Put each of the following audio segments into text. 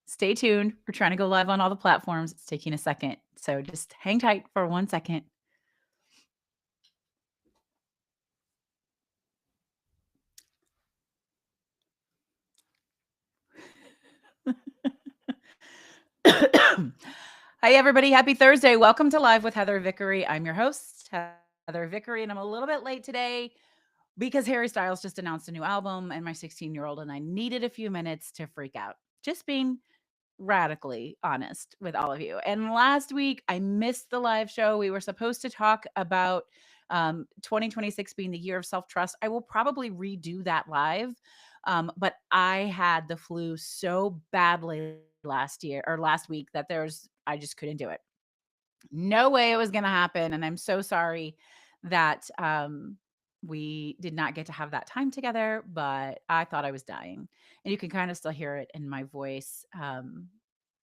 Stay tuned. We're trying to go live on all the platforms. It's taking a second. So just hang tight for 1 second. Hi, everybody. Happy Thursday. Welcome to Live with Heather Vickery. I'm your host, Heather Vickery, and I'm a little bit late today because Harry Styles just announced a new album and my 16-year-old and I needed a few minutes to freak out. Just being radically honest with all of you. And last week, I missed the live show. We were supposed to talk about 2026 being the year of self trust. I will probably redo that live. But I had the flu so badly last week that I just couldn't do it. No way it was going to happen. And I'm so sorry that we did not get to have that time together, but I thought I was dying. And you can kind of still hear it in my voice.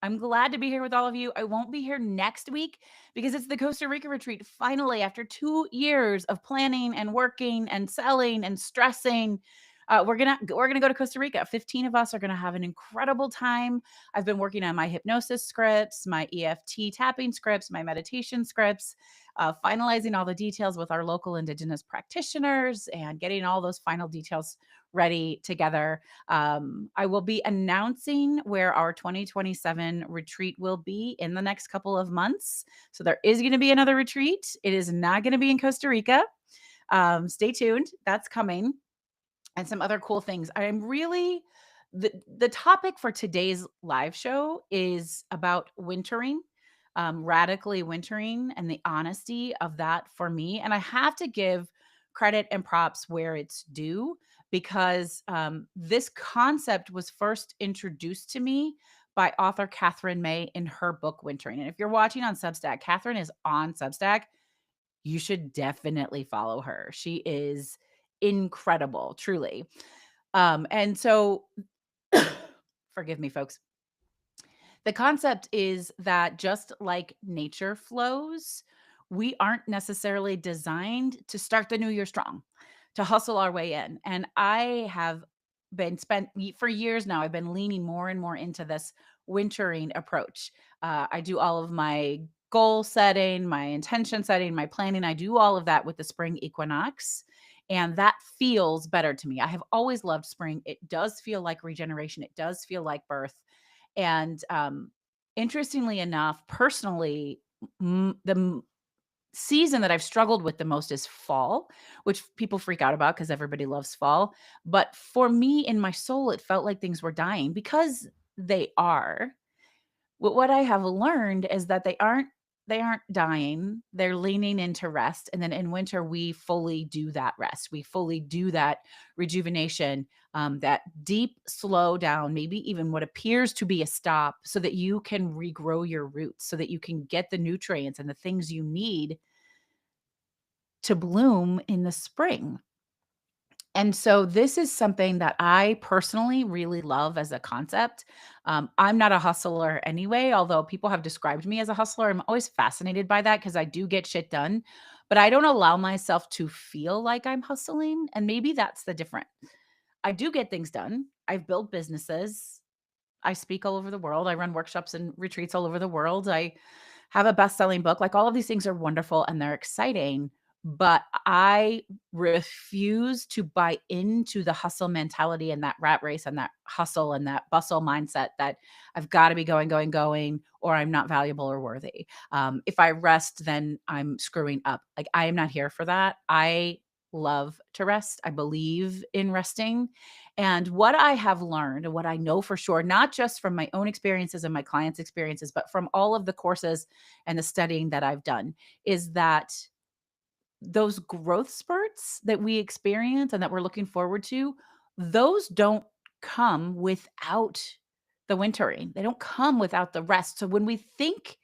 I'm glad to be here with all of you. I won't be here next week because it's the Costa Rica retreat. Finally, after 2 years of planning and working and selling and stressing, we're gonna go to Costa Rica. 15 of us are gonna have an incredible time. I've been working on my hypnosis scripts, my EFT tapping scripts, my meditation scripts, finalizing all the details with our local Indigenous practitioners and getting all those final details ready together. I will be announcing where our 2027 retreat will be in the next couple of months. So there is going to be another retreat. It is not going to be in Costa Rica. Stay tuned. That's coming. And some other cool things. I'm really the topic for today's live show is about wintering, radically wintering, and the honesty of that for me. And I have to give credit and props where it's due because this concept was first introduced to me by author Catherine May in her book Wintering. And if you're watching on Substack, Catherine is on Substack. You should definitely follow her. She is incredible, truly. And so forgive me, folks. The concept is that just like nature flows, we aren't necessarily designed to start the new year strong, to hustle our way in. And I have been spent for years now, I've been leaning more and more into this wintering approach. I do all of my goal setting, my intention setting, my planning. I do all of that with the spring equinox. And that feels better to me. I have always loved spring. It does feel like regeneration, it does feel like birth. And interestingly enough, personally, season that I've struggled with the most is fall, which people freak out about because everybody loves fall. But for me, in my soul, it felt like things were dying because they are. What I have learned is that they aren't dying. They're leaning into rest. And then in winter, we fully do that rest. We fully do that rejuvenation, that deep slow down, maybe even what appears to be a stop, so that you can regrow your roots, so that you can get the nutrients and the things you need to bloom in the spring. And so this is something that I personally really love as a concept. I'm not a hustler anyway, although people have described me as a hustler. I'm always fascinated by that because I do get shit done, but I don't allow myself to feel like I'm hustling. And maybe that's the difference. I do get things done. I've built businesses. I speak all over the world. I run workshops and retreats all over the world. I have a best-selling book. Like, all of these things are wonderful and they're exciting, but I refuse to buy into the hustle mentality and that rat race and that hustle and that bustle mindset that I've got to be going, going, going, or I'm not valuable or worthy. If I rest, then I'm screwing up. Like, I am not here for that. I love to rest. I believe in resting. And what I have learned and what I know for sure, not just from my own experiences and my clients' experiences, but from all of the courses and the studying that I've done, is that those growth spurts that we experience and that we're looking forward to, those don't come without the wintering. They don't come without the rest. So when we think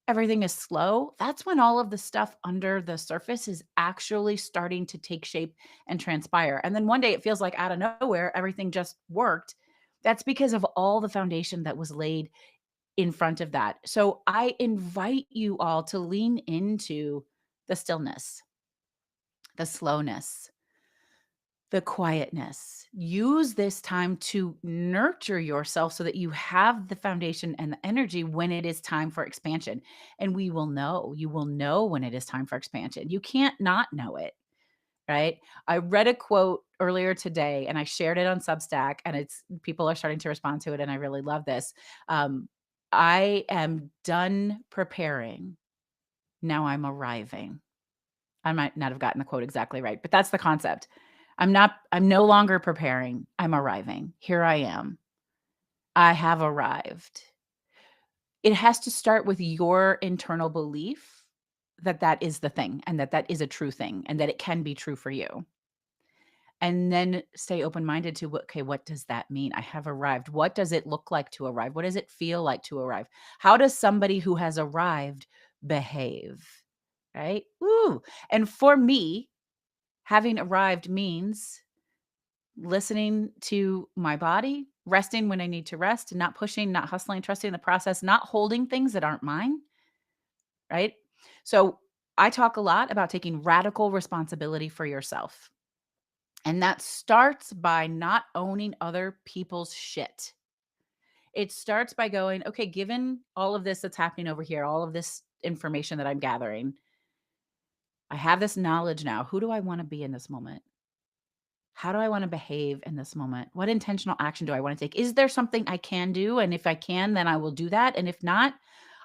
everything is slow, that's when all of the stuff under the surface is actually starting to take shape and transpire. And then one day it feels like out of nowhere, everything just worked. That's because of all the foundation that was laid in front of that. So I invite you all to lean into the stillness, the slowness, the quietness. Use this time to nurture yourself so that you have the foundation and the energy when it is time for expansion. And you will know when it is time for expansion. You can't not know it, right? I read a quote earlier today and I shared it on Substack, and it's people are starting to respond to it. And I really love this. Um, I am done preparing. Now I'm arriving. I might not have gotten the quote exactly right, but that's the concept. I'm no longer preparing. I'm arriving. Here I am. I have arrived. It has to start with your internal belief that that is the thing and that that is a true thing and that it can be true for you. And then stay open-minded to okay, what does that mean? I have arrived. What does it look like to arrive? What does it feel like to arrive? How does somebody who has arrived behave? Right? Ooh. And for me, having arrived means listening to my body, resting when I need to rest, not pushing, not hustling, trusting the process, not holding things that aren't mine, right? So I talk a lot about taking radical responsibility for yourself. And that starts by not owning other people's shit. It starts by going, okay, given all of this that's happening over here, all of this information that I'm gathering, I have this knowledge now. Who do I want to be in this moment? How do I want to behave in this moment? What intentional action do I want to take? Is there something I can do? And if I can, then I will do that. And if not,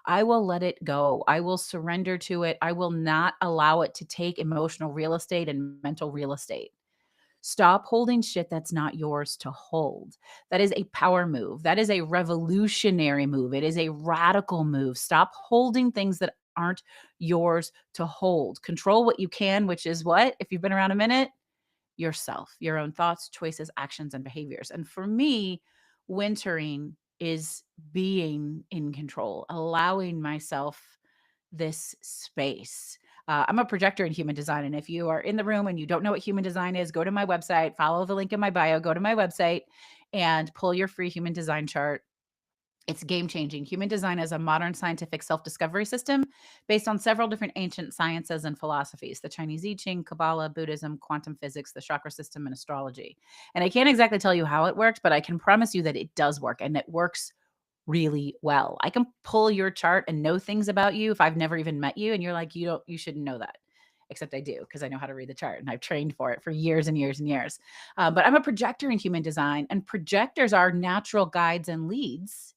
I will let it go. I will surrender to it. I will not allow it to take emotional real estate and mental real estate. Stop holding shit that's not yours to hold. That is a power move. That is a revolutionary move. It is a radical move. Stop holding things that aren't yours to hold. Control what you can, which is what? If you've been around a minute, yourself, your own thoughts, choices, actions, and behaviors. And for me, wintering is being in control, allowing myself this space. I'm a projector in human design. And if you are in the room and you don't know what human design is, go to my website, follow the link in my bio, go to my website and pull your free human design chart. It's game changing. Human design is a modern scientific self discovery system based on several different ancient sciences and philosophies: the Chinese I Ching, Kabbalah, Buddhism, quantum physics, the chakra system, and astrology. And I can't exactly tell you how it works, but I can promise you that it does work and it works really well. I can pull your chart and know things about you if I've never even met you. And you're like, you shouldn't know that. Except I do because I know how to read the chart and I've trained for it for years and years and years. But I'm a projector in human design, and projectors are natural guides and leads,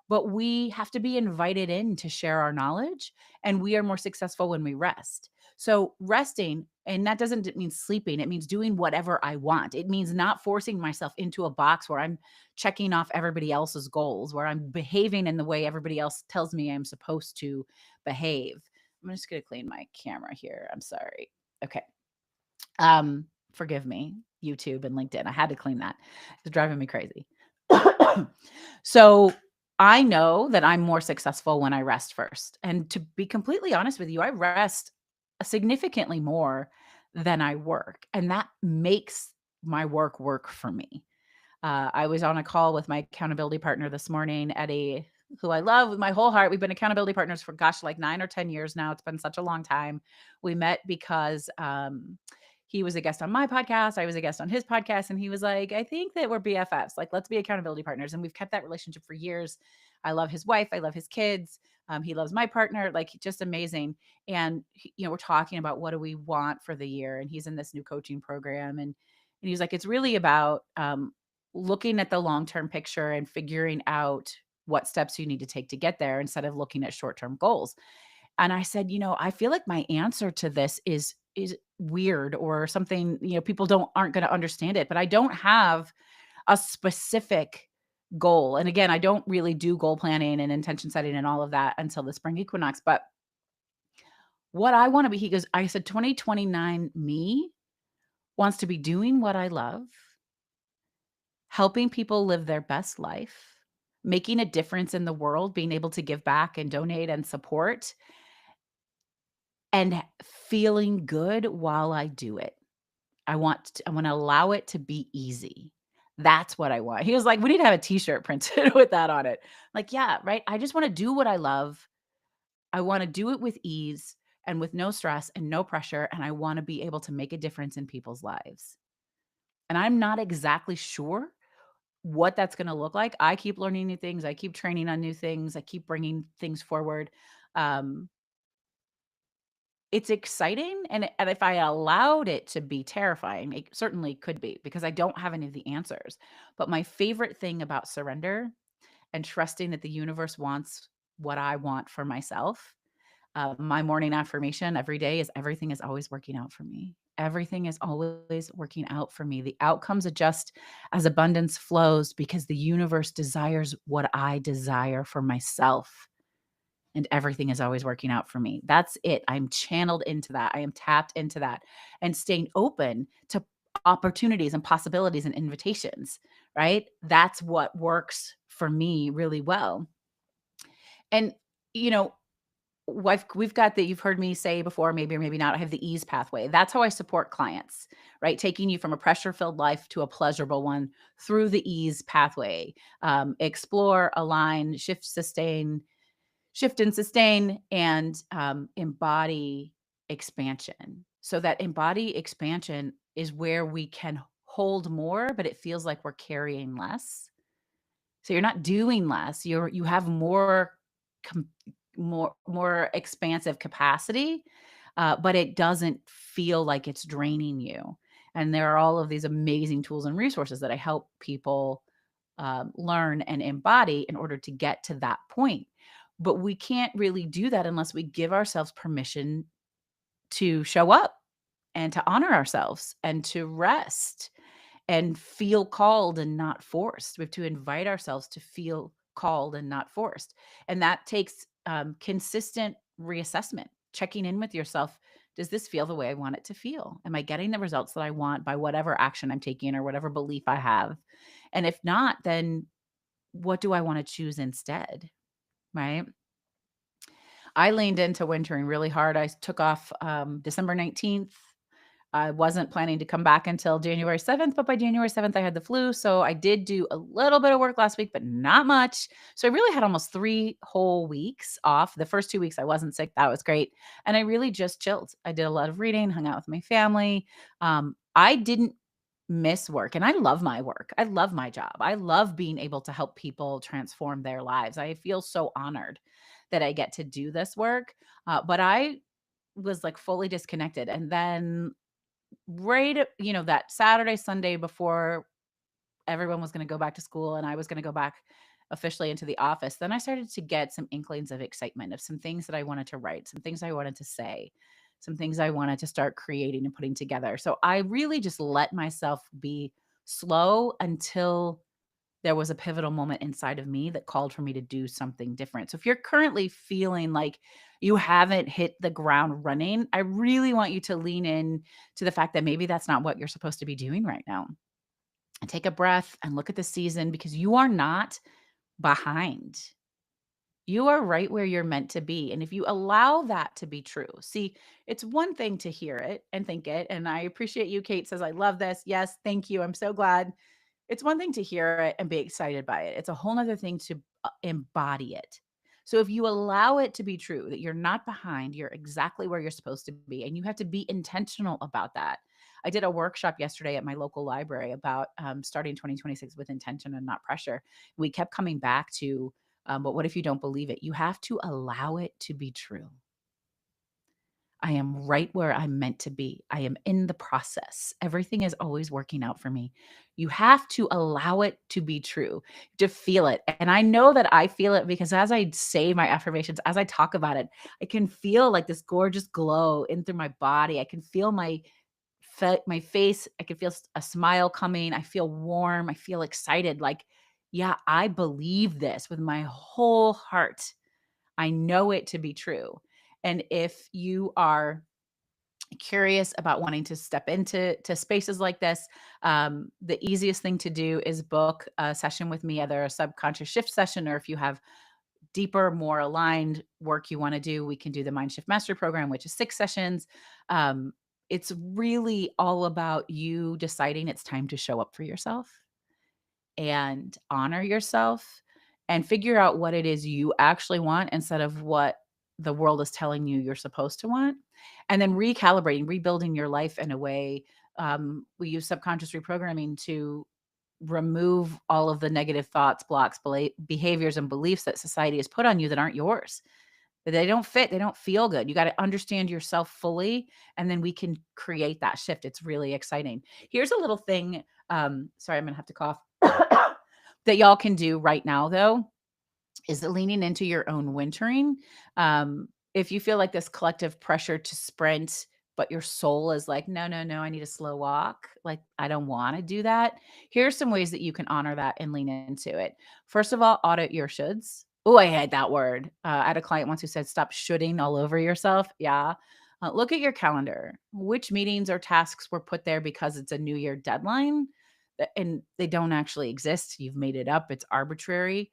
but we have to be invited in to share our knowledge, and we are more successful when we rest. So resting, and that doesn't mean sleeping, it means doing whatever I want. It means not forcing myself into a box where I'm checking off everybody else's goals, where I'm behaving in the way everybody else tells me I'm supposed to behave. I'm just going to clean my camera here. I'm sorry. Okay. Forgive me, YouTube and LinkedIn. I had to clean that. It's driving me crazy. So I know that I'm more successful when I rest first. And to be completely honest with you, I rest significantly more than I work. And that makes my work for me. I was on a call with my accountability partner this morning, Eddie, who I love with my whole heart. We've been accountability partners for, gosh, like 9 or 10 years now. It's been such a long time. We met because he was a guest on my podcast. I was a guest on his podcast. And he was like, I think that we're BFFs. Like, let's be accountability partners. And we've kept that relationship for years. I love his wife. I love his kids. He loves my partner, like just amazing. And, we're talking about what do we want for the year. And he's in this new coaching program. And he's like, it's really about looking at the long-term picture and figuring out what steps you need to take to get there instead of looking at short-term goals. And I said, I feel like my answer to this is weird or something, people aren't going to understand it, but I don't have a specific goal. And again, I don't really do goal planning and intention setting and all of that until the spring equinox, but what I want to be, I said 2029 me wants to be doing what I love, helping people live their best life, making a difference in the world, being able to give back and donate and support, and feeling good while I do it. I wanna allow it to be easy. That's what I want. He was like, "We need to have a t-shirt printed with that on it." Like, yeah, right? I just wanna do what I love. I wanna do it with ease and with no stress and no pressure, and I wanna be able to make a difference in people's lives. And I'm not exactly sure what that's gonna look like. I keep learning new things, I keep training on new things, I keep bringing things forward. Um, it's exciting, and if I allowed it to be terrifying, it certainly could be because I don't have any of the answers. But my favorite thing about surrender and trusting that the universe wants what I want for myself. My morning affirmation every day is everything is always working out for me. Everything is always working out for me. The outcomes adjust as abundance flows because the universe desires what I desire for myself. And everything is always working out for me. That's it. I'm channeled into that. I am tapped into that and staying open to opportunities and possibilities and invitations, right? That's what works for me really well. And, you know, we've got that you've heard me say before, maybe or maybe not. I have the ease pathway. That's how I support clients, right? Taking you from a pressure filled life to a pleasurable one through the ease pathway. Explore, align, shift and sustain, and embody expansion. So that embody expansion is where we can hold more, but it feels like we're carrying less. So you're not doing less, you have more com more expansive capacity, but it doesn't feel like it's draining you. And there are all of these amazing tools and resources that I help people, learn and embody in order to get to that point. But we can't really do that unless we give ourselves permission to show up and to honor ourselves and to rest and feel called and not forced. We have to invite ourselves to feel called and not forced. And that takes consistent reassessment, checking in with yourself. Does this feel the way I want it to feel? Am I getting the results that I want by whatever action I'm taking or whatever belief I have? And if not, then what do I want to choose instead? Right. I leaned into wintering really hard. I took off December 19th. I wasn't planning to come back until January 7th, but by January 7th, I had the flu. So I did do a little bit of work last week, but not much. So I really had almost 3 whole weeks off. The first 2 weeks I wasn't sick. That was great. And I really just chilled. I did a lot of reading, hung out with my family. I didn't miss work. And I love my work. I love my job. I love being able to help people transform their lives. I feel so honored that I get to do this work. But I was like fully disconnected. And then that Saturday, Sunday before everyone was gonna go back to school and I was gonna go back officially into the office, then I started to get some inklings of excitement of some things that I wanted to write, some things I wanted to say, some things I wanted to start creating and putting together. So I really just let myself be slow until there was a pivotal moment inside of me that called for me to do something different. So if you're currently feeling like you haven't hit the ground running, I really want you to lean in to the fact that maybe that's not what you're supposed to be doing right now. And take a breath and look at the season because you are not behind. You are right where you're meant to be. And if you allow that to be true, see, it's one thing to hear it and think it. And I appreciate you. Kate says, I love this. Yes, thank you. I'm so glad. It's one thing to hear it and be excited by it. It's a whole nother thing to embody it. So if you allow it to be true that you're not behind, you're exactly where you're supposed to be, and you have to be intentional about that. I did a workshop yesterday at my local library about starting 2026 with intention and not pressure. We kept coming back to, but what if you don't believe it? You have to allow it to be true. I am right where I'm meant to be. I am in the process. Everything is always working out for me. You have to allow it to be true, to feel it. And I know that I feel it because as I say my affirmations, as I talk about it, I can feel like this gorgeous glow in through my body. I can feel my face. I can feel a smile coming. I feel warm. I feel excited. Like, yeah, I believe this with my whole heart. I know it to be true. And if you are curious about wanting to step into spaces like this, the easiest thing to do is book a session with me, either a subconscious shift session, or if you have deeper, more aligned work you want to do, we can do the Mind Shift Mastery Program, which is 6 sessions. It's really all about you deciding it's time to show up for yourself and honor yourself and figure out what it is you actually want instead of what the world is telling you you're supposed to want. And then recalibrating, rebuilding your life in a way We use subconscious reprogramming to remove all of the negative thoughts, blocks, behaviors, and beliefs that society has put on you that aren't yours. That they don't fit, they don't feel good. You got to understand yourself fully, and then we can create that shift. It's really exciting. Here's a little thing. Sorry, I'm gonna have to cough. That y'all can do right now, though, is leaning into your own wintering. If you feel like this collective pressure to sprint, but your soul is like, no, no, no, I need a slow walk. Like, I don't want to do that. Here's some ways that you can honor that and lean into it. First of all, audit your shoulds. Oh, I hate that word. I had a client once who said, stop shoulding all over yourself. Yeah. Look at your calendar. Which meetings or tasks were put there because it's a new year deadline and they don't actually exist? You've made it up. It's arbitrary.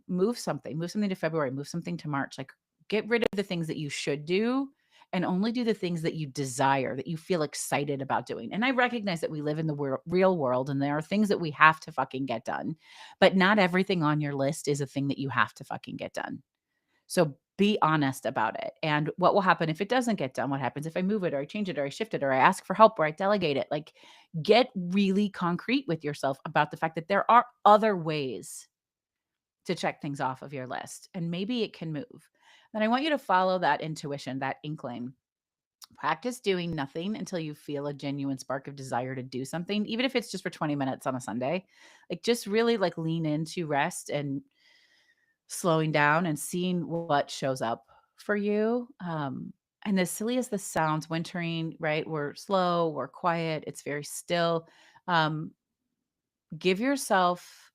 Move something to February, move something to March. Like, get rid of the things that you should do and only do the things that you desire, that you feel excited about doing. And I recognize that we live in the real world and there are things that we have to fucking get done, but not everything on your list is a thing that you have to fucking get done. So be honest about it. And what will happen if it doesn't get done? What happens if I move it or I change it or I shift it or I ask for help or I delegate it? Like, get really concrete with yourself about the fact that there are other ways to check things off of your list, and maybe it can move. Then I want you to follow that intuition, that inkling. Practice doing nothing until you feel a genuine spark of desire to do something, even if it's just for 20 minutes on a Sunday. Like, just really like lean into rest and slowing down and seeing what shows up for you. And as silly as this sounds, wintering, right? We're slow, we're quiet, it's very still. Um, give yourself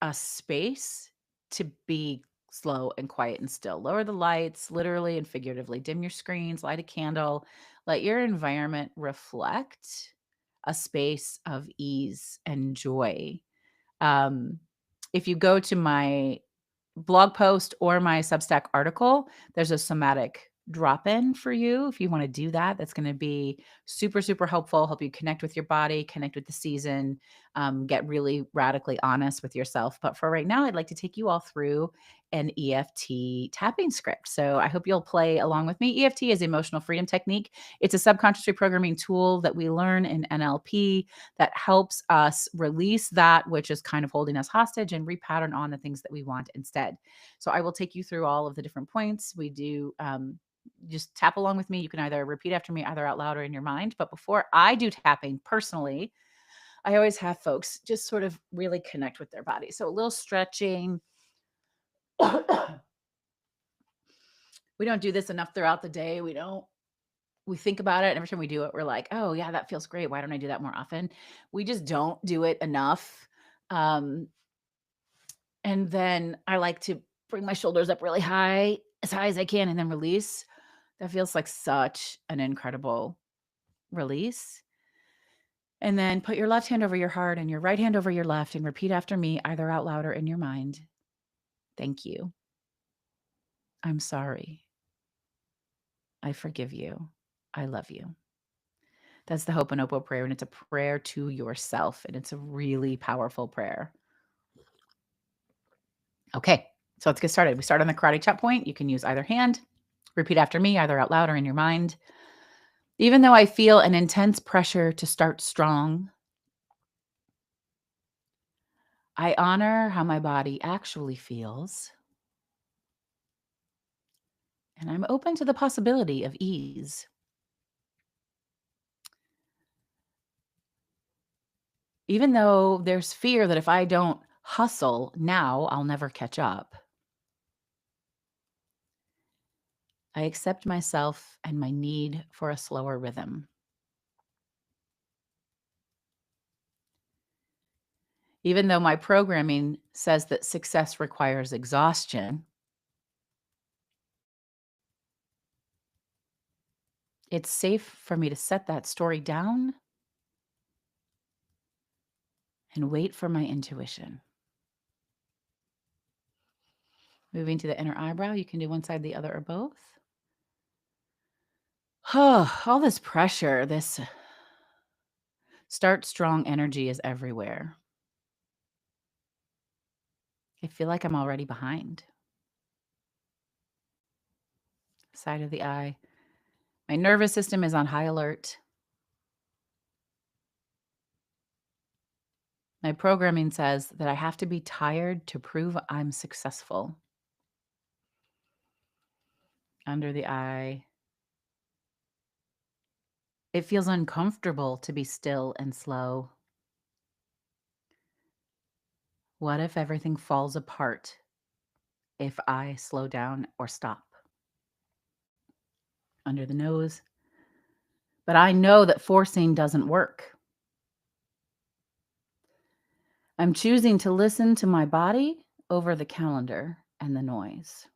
a space to be slow and quiet and still. Lower the lights, literally and figuratively. Dim your screens, light a candle. Let your environment reflect a space of ease and joy. Um, if you go to my blog post or my Substack article, there's a somatic drop in for you. If you want to do that, that's going to be super, super helpful. Help you connect with your body, connect with the season, get really radically honest with yourself. But for right now, I'd like to take you all through an EFT tapping script. So I hope you'll play along with me. EFT is emotional freedom technique. It's a subconscious reprogramming tool that we learn in NLP that helps us release that which is kind of holding us hostage and repattern on the things that we want instead. So I will take you through all of the different points. We do just tap along with me. You can either repeat after me, either out loud or in your mind. But before I do tapping personally, I always have folks just sort of really connect with their body. So a little stretching. We don't do this enough throughout the day. We think about it. And every time we do it, we're like, oh, yeah, that feels great. Why don't I do that more often? We just don't do it enough. Um, and then I like to bring my shoulders up really high as I can, and then release. That feels like such an incredible release. And then put your left hand over your heart and your right hand over your left and repeat after me, either out loud or in your mind. Thank you. I'm sorry. I forgive you. I love you. That's the Ho'oponopono prayer, and it's a prayer to yourself, and it's a really powerful prayer. Okay, so let's get started. We start on the karate chop point. You can use either hand. Repeat after me, either out loud or in your mind. Even though I feel an intense pressure to start strong, I honor how my body actually feels, and I'm open to the possibility of ease. Even though there's fear that if I don't hustle now, I'll never catch up, I accept myself and my need for a slower rhythm. Even though my programming says that success requires exhaustion, it's safe for me to set that story down and wait for my intuition. Moving to the inner eyebrow, you can do one side, the other, or both. Oh, all this pressure, this start strong energy is everywhere. I feel like I'm already behind. Side of the eye. My nervous system is on high alert. My programming says that I have to be tired to prove I'm successful. Under the eye. It feels uncomfortable to be still and slow. What if everything falls apart if I slow down or stop? Under the nose. But I know that forcing doesn't work. I'm choosing to listen to my body over the calendar and the noise.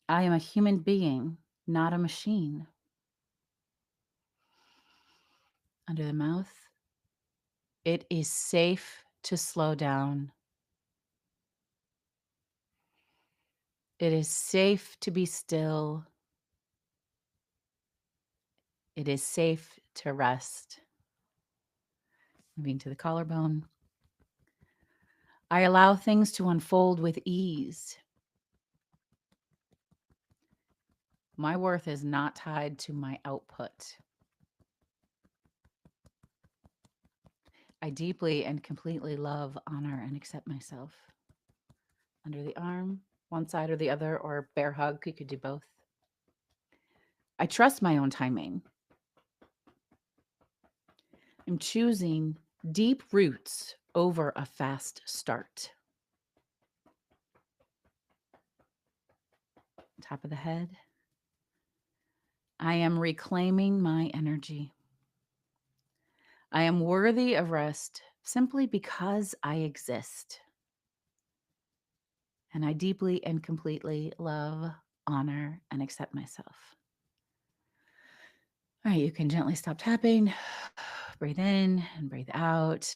I am a human being, not a machine. Under the mouth. It is safe to slow down. It is safe to be still. It is safe to rest. Moving to the collarbone. I allow things to unfold with ease. My worth is not tied to my output. I deeply and completely love, honor, and accept myself. Under the arm, one side or the other, or bear hug. You could do both. I trust my own timing. I'm choosing deep roots over a fast start. Top of the head. I am reclaiming my energy. I am worthy of rest simply because I exist. And I deeply and completely love, honor, and accept myself. All right, you can gently stop tapping, breathe in and breathe out,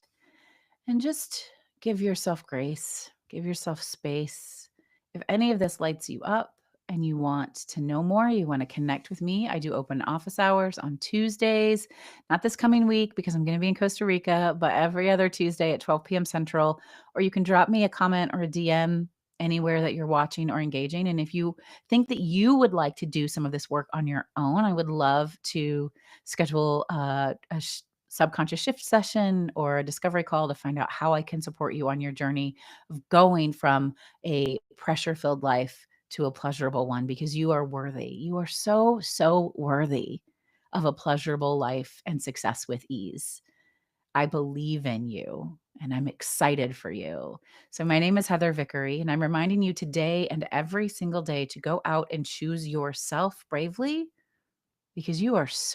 and just give yourself grace, give yourself space. If any of this lights you up and you want to know more, you want to connect with me, I do open office hours on Tuesdays, not this coming week because I'm going to be in Costa Rica, but every other Tuesday at 12 p.m. Central, or you can drop me a comment or a DM anywhere that you're watching or engaging. And if you think that you would like to do some of this work on your own, I would love to schedule subconscious shift session or a discovery call to find out how I can support you on your journey of going from a pressure filled life to a pleasurable one, because you are worthy. You are so, so worthy of a pleasurable life and success with ease. I believe in you and I'm excited for you. So, my name is Heather Vickery, and I'm reminding you today and every single day to go out and choose yourself bravely, because you are so